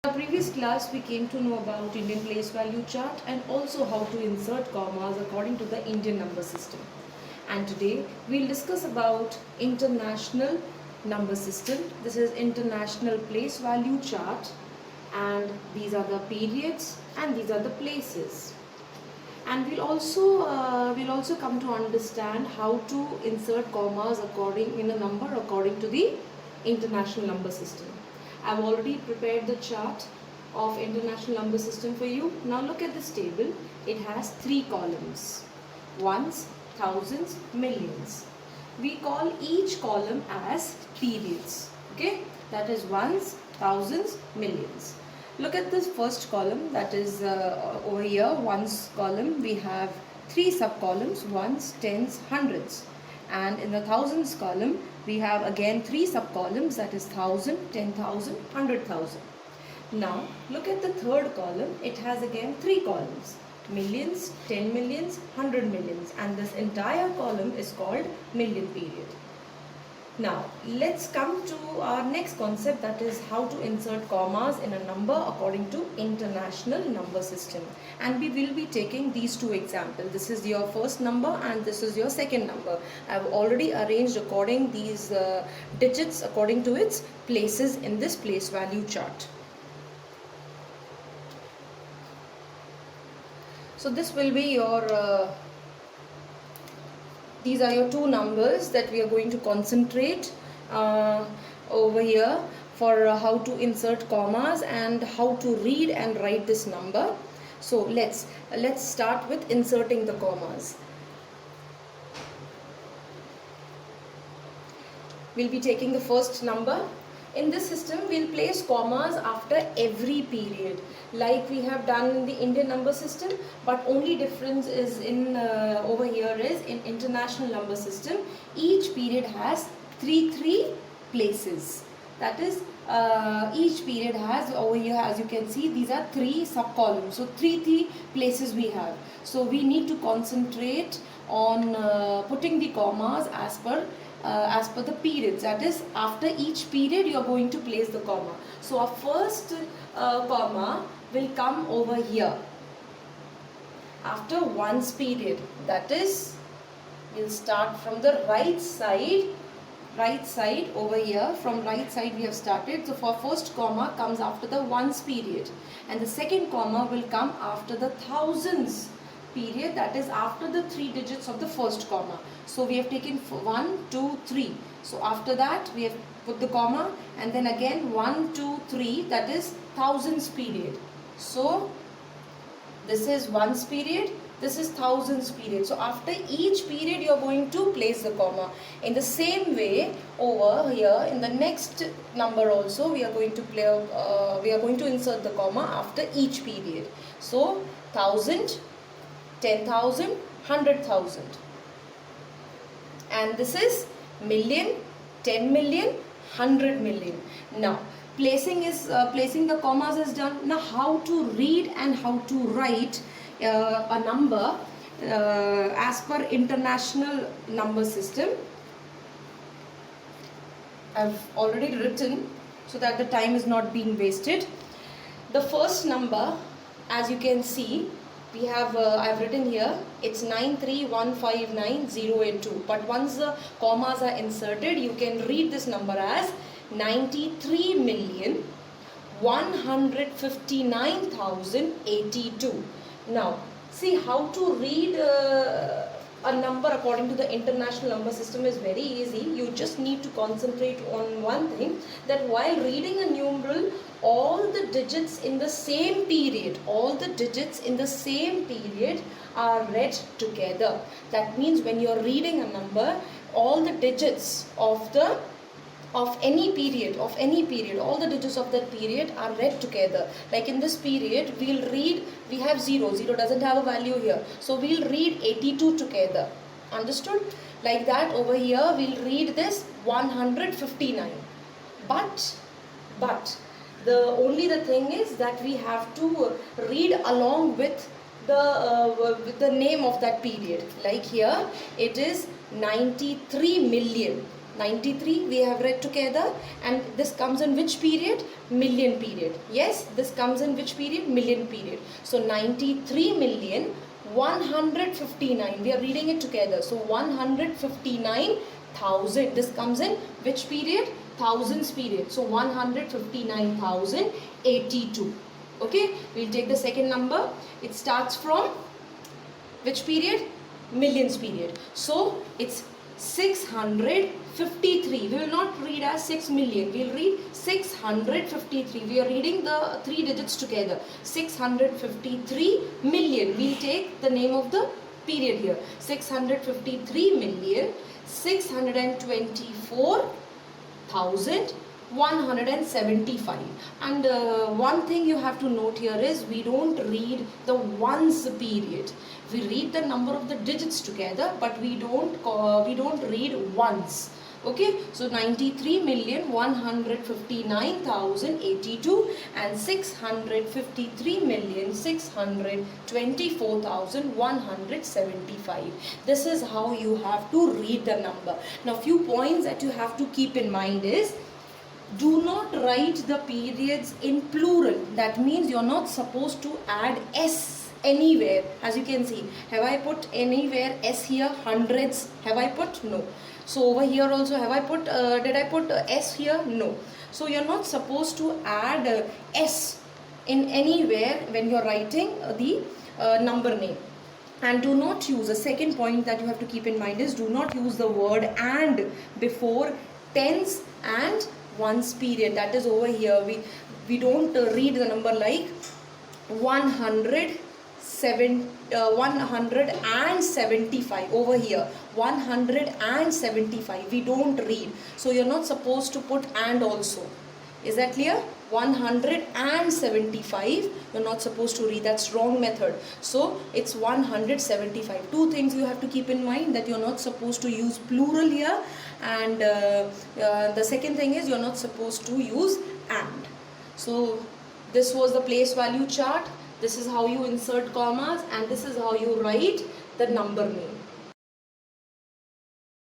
In our previous class, we came to know about Indian place value chart and also how to insert commas according to the Indian number system. And today we'll discuss about international number system. This is international place value chart, and these are the periods and these are the places. And we'll also come to understand how to insert commas in a number according to the international number system. I've already prepared the chart of international number system for you. Now look at this table. It has 3 columns: ones, thousands, millions. We call each column as periods. Okay, that is ones, thousands, millions. Look at this first column, that is over here, ones column. We have 3 sub columns: ones, tens, hundreds. And in the thousands column, we have again 3 sub columns, that is 1000, 10,000, 100,000. Now look at the third column. It has again 3 columns: millions, 10 millions, 100 millions, and this entire column is called million period. Now let's come to our next concept, that is how to insert commas in a number according to international number system. And we will be taking these 2 examples. This is your first number and this is your second number. I have already arranged according these digits according to its places in this place value chart. So this will be your these are your 2 numbers that we are going to concentrate over here for how to insert commas and how to read and write this number. So let's start with inserting the commas. We'll be taking the first number. In this system, we'll place commas after every period, like we have done in the Indian number system, but only difference is in over here is in international number system. Each period has 3 places. That is, each period has over here, as you can see, these are 3 sub columns. So 3 places we have. So we need to concentrate on putting the commas as per the periods. That is, after each period you are going to place the comma. So our first comma will come over here after one's period. That is, we'll start from the right side over here. From right side we have started. So for first comma comes after the ones period, and the second comma will come after the thousands period, that is after the 3 digits of the first comma. So we have taken 1, 2, 3. So after that we have put the comma, and then again 1, 2, 3, that is thousands period. So this is ones period, this is thousands period. So after each period you are going to place the comma. In the same way over here in the next number also we are going to insert the comma after each period. So 1000, 10,000, 100,000, and this is million, 10 million, 100 million. Now placing the commas is done. Now how to read and how to write a number as per international number system. I've already written so that the time is not being wasted. The first number, as you can see, we have I've written here, it's 93159,082, but once the commas are inserted you can read this number as 93,159,082. Now see, how to read a number according to the international number system is very easy. You just need to concentrate on one thing, that while reading a numeral, all the digits in the same period are read together. That means when you are reading a number, all the digits of any period, all the digits of that period are read together. Like in this period, we have 0 doesn't have a value here, so we'll read 82 together. Understood? Like that over here we'll read this 159. But the thing is that we have to read along with the name of that period. Like here it is 93 million. 93 we have read together, and this comes in which period? Million period. Yes, this comes in which period? Million period. So 93,159,000, we are reading it together. So 159,000, this comes in which period? Thousands period. So 159,082. Okay, we'll take the second number. It starts from which period? Millions period. So it's 653. We will not read as 6 million. We will read 653. We are reading the three digits together. 653 million. We will take the name of the period here. 653 million 624,175. And one thing you have to note here is we don't read the ones period. We read the number of the digits together, but we don't read ones. Okay, so 93,159,082 and 653,624,175. This is how you have to read the number. Now, few points that you have to keep in mind is, do not write the periods in plural. That means you're not supposed to add S anywhere. As you can see, have I put anywhere S here? Hundreds, have I put? No. So over here also, have I put, did I put S here? No. So you're not supposed to add S in anywhere when you're writing the number name. And do not use, a second point that you have to keep in mind is, do not use the word and before tens and ones period. That is over here. We don't read the number like 175 over here. 175 we don't read. So you're not supposed to put and also. Is that clear? 175 you're not supposed to read. That's wrong method. So it's 175. Two things you have to keep in mind, that you're not supposed to use plural here, and the second thing is you're not supposed to use and. So this was the place value chart. This is how you insert commas, and this is how you write the number name.